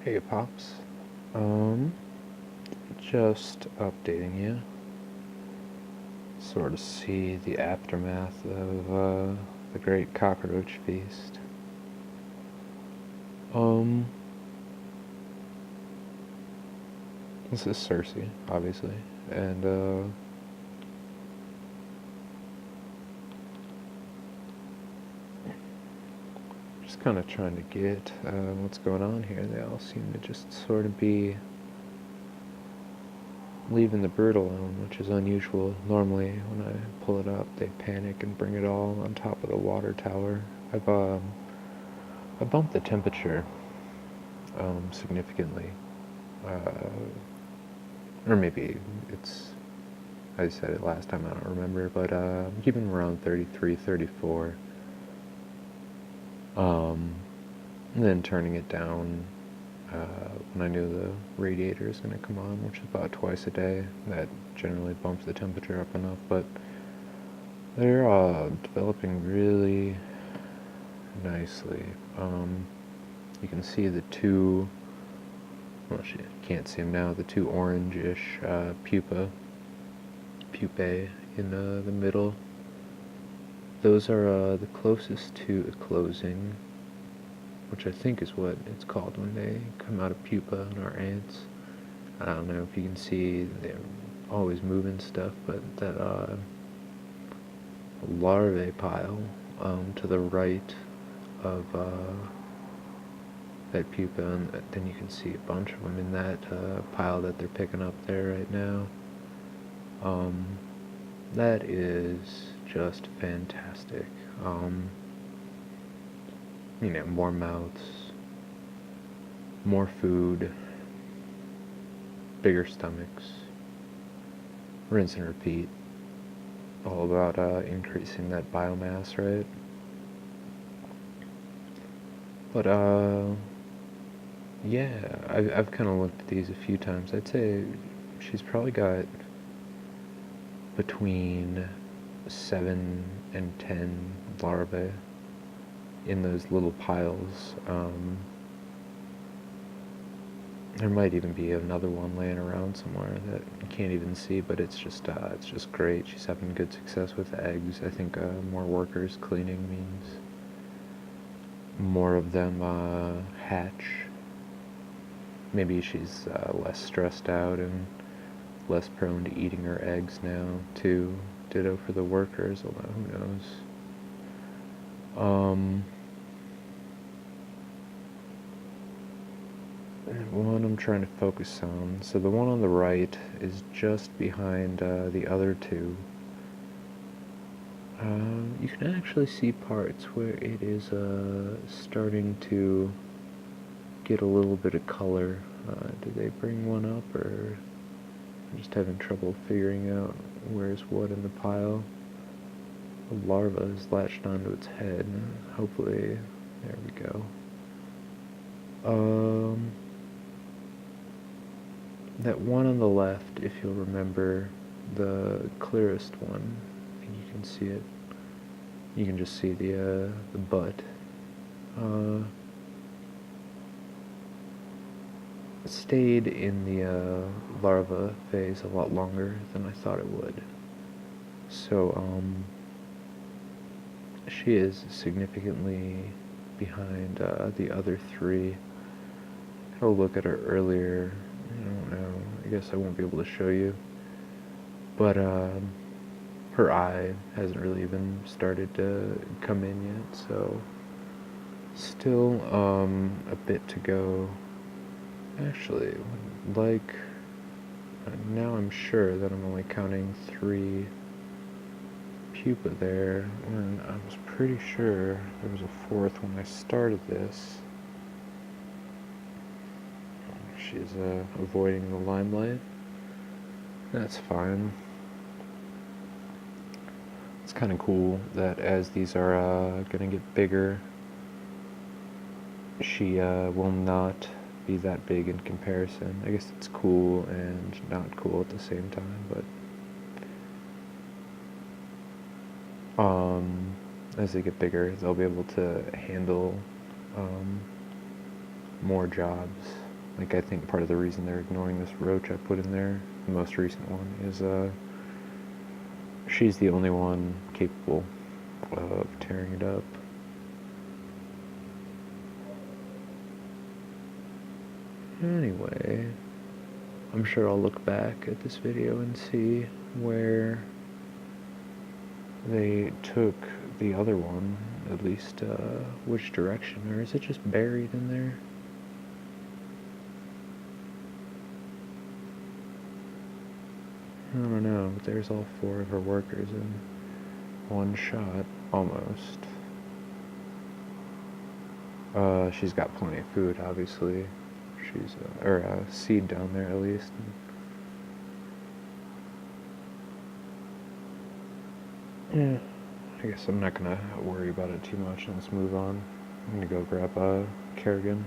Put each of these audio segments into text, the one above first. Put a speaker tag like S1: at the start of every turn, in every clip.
S1: Hey Pops, um, just updating you, sort of see the aftermath of the Great Cockroach Feast. Um, this is Cersei, obviously, and just kind of trying to get what's going on here. They all seem to just sort of be leaving the brood alone, which is unusual. Normally, when I pull it up, they panic and bring it all on top of the water tower. I bumped the temperature significantly, or maybe it's, I said it last time, I don't remember, but I'm keeping them around 33, 34, and then turning it down when I knew the radiator is going to come on, which is about twice a day. That generally bumps the temperature up enough, but they're developing really nicely. You can see the two, well, you can't see them now, the two orange-ish pupae in the middle. Those are the closest to closing, which I think is what it's called when they come out of pupa in our ants. I don't know if you can see, they're always moving stuff, but that larvae pile to the right of that pupa, and then you can see a bunch of them in that pile that they're picking up there right now. That is just fantastic. More mouths, more food, bigger stomachs, rinse and repeat. All about increasing that biomass, right? But yeah, I've kind of looked at these a few times. I'd say she's probably got between 7 and 10 larvae in those little piles. There might even be another one laying around somewhere that you can't even see, but it's just great. She's having good success with eggs. I think more workers cleaning means more of them hatch. Maybe she's less stressed out and less prone to eating her eggs now, too. Ditto for the workers, although who knows. One I'm trying to focus on. So the one on the right is just behind the other two. You can actually see parts where it is starting to get a little bit of color. Did they bring one up, or I'm just having trouble figuring out where's what in the pile? The larva is latched onto its head. Hopefully, there we go. That one on the left, if you'll remember, the clearest one, I think you can see it. You can just see the butt. Stayed in the larva phase a lot longer than I thought it would. So, she is significantly behind the other three. I had a look at her earlier. I don't know, I guess I won't be able to show you. But her eye hasn't really even started to come in yet, so still a bit to go. Actually, like, now I'm sure that I'm only counting 3 pupa there, when I was pretty sure there was a 4th when I started this. She's avoiding the limelight. That's fine. It's kind of cool that as these are going to get bigger, she will not be that big in comparison. I guess it's cool and not cool at the same time, but as they get bigger, they'll be able to handle more jobs. Like, I think part of the reason they're ignoring this roach I put in there, the most recent one, is she's the only one capable of tearing it up. Anyway, I'm sure I'll look back at this video and see where they took the other one, at least which direction, or is it just buried in there? I don't know, but there's all 4 of her workers in one shot, almost. She's got plenty of food, obviously. She's, or seed down there at least. Yeah, I guess I'm not gonna worry about it too much. Let's move on. I'm gonna go grab Kerrigan.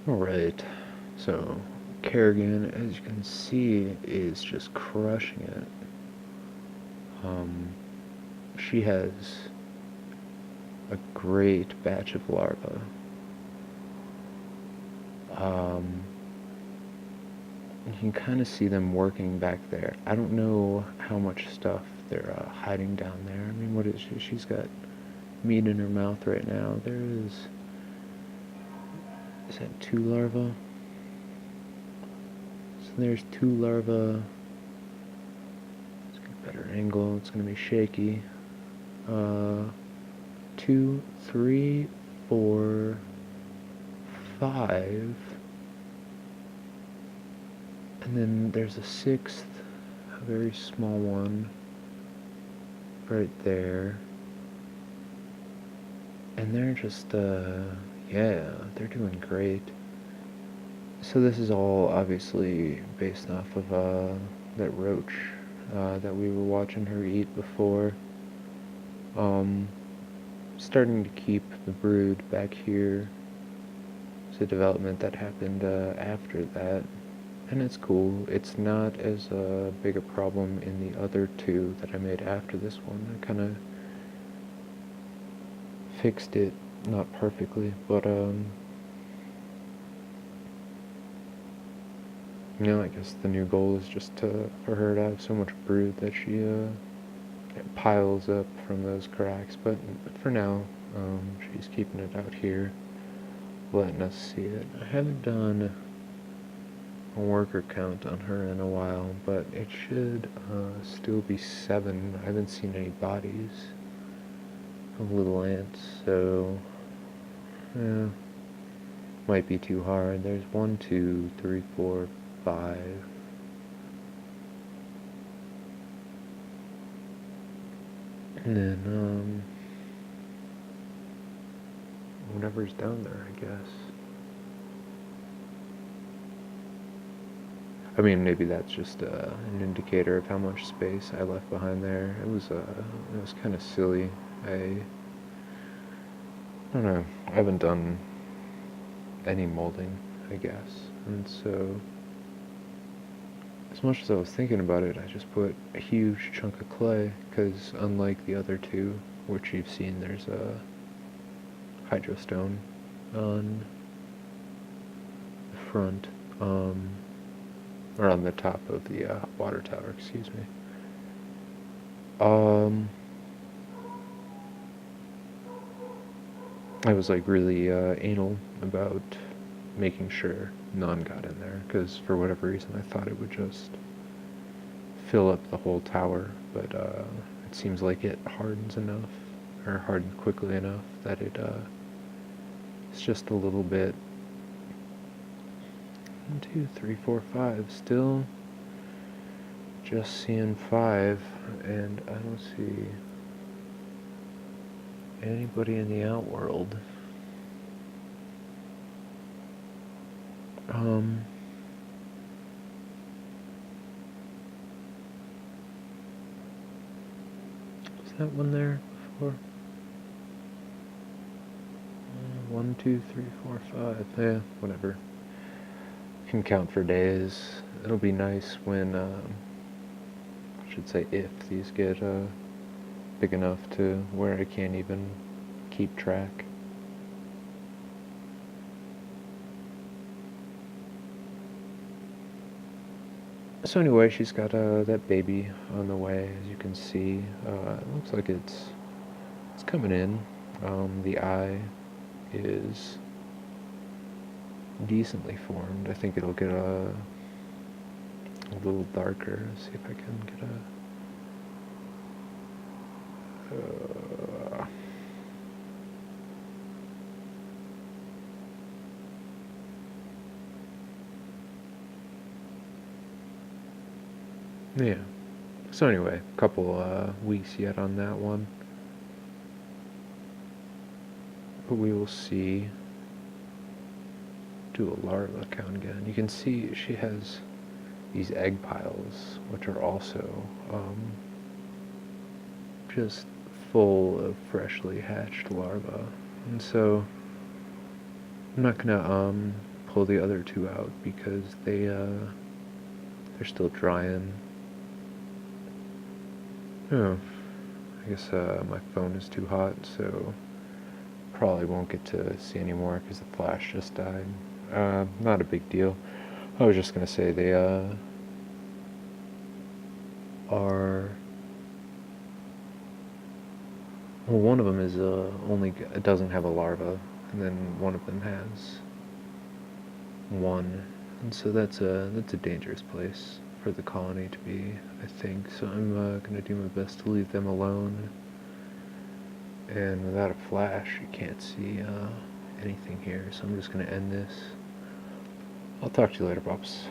S1: Alright, so Kerrigan, as you can see, is just crushing it. She has a great batch of larvae. You can kind of see them working back there. I don't know how much stuff they're hiding down there. I mean, what is she? She's got meat in her mouth right now. There is that 2 larvae? So there's 2 larvae. Let's get a better angle. It's going to be shaky. 2, 3, 4, 5. And then there's a 6th, a very small one, right there. And they're just, yeah, they're doing great. So this is all obviously based off of that roach that we were watching her eat before. Starting to keep the brood back here. It's a development that happened after that. And it's cool. It's not as big a problem in the other 2 that I made after this one. I kind of fixed it, not perfectly, but you know, I guess the new goal is just for her to have so much brood that she it piles up from those cracks. But for now, she's keeping it out here, letting us see it. I haven't done a worker count on her in a while, but it should still be 7. I haven't seen any bodies of little ants, so yeah, might be too hard. There's 1, 2, 3, 4, 5. And then whatever's down there, I guess. I mean, maybe that's just an indicator of how much space I left behind there. It was kind of silly. I don't know. I haven't done any molding, I guess, and so as much as I was thinking about it, I just put a huge chunk of clay, because unlike the other 2, which you've seen, there's a hydrostone on the front, or on the top of the water tower, excuse me. I was like really anal about making sure none got in there, because for whatever reason I thought it would just fill up the whole tower, but it seems like it hardens enough, or hardened quickly enough, that it's just a little bit. 1, 2, 3, 4, 5. Still just seeing 5, and I don't see anybody in the outworld. Is that one there before? 1, 2, 3, 4, 5. Yeah, whatever. Can count for days. It'll be nice when, I should say if these get big enough to where I can't even keep track. So anyway, she's got that baby on the way, as you can see. It looks like it's coming in. The eye is decently formed. I think it'll get a little darker. Let's see if I can get a. Yeah. So anyway, a couple weeks yet on that one. But we will see. Do a larva count again. You can see she has these egg piles, which are also just full of freshly hatched larvae. And so I'm not gonna pull the other two out because they're still drying. Oh, I guess my phone is too hot, so probably won't get to see any more because the flash just died. Not a big deal. I was just gonna say they are. Well, one of them is only doesn't have a larva, and then one of them has one, and so that's a dangerous place for the colony to be, I think. So I'm gonna do my best to leave them alone. And without a flash, you can't see anything here. So I'm just gonna end this. I'll talk to you later, Pops.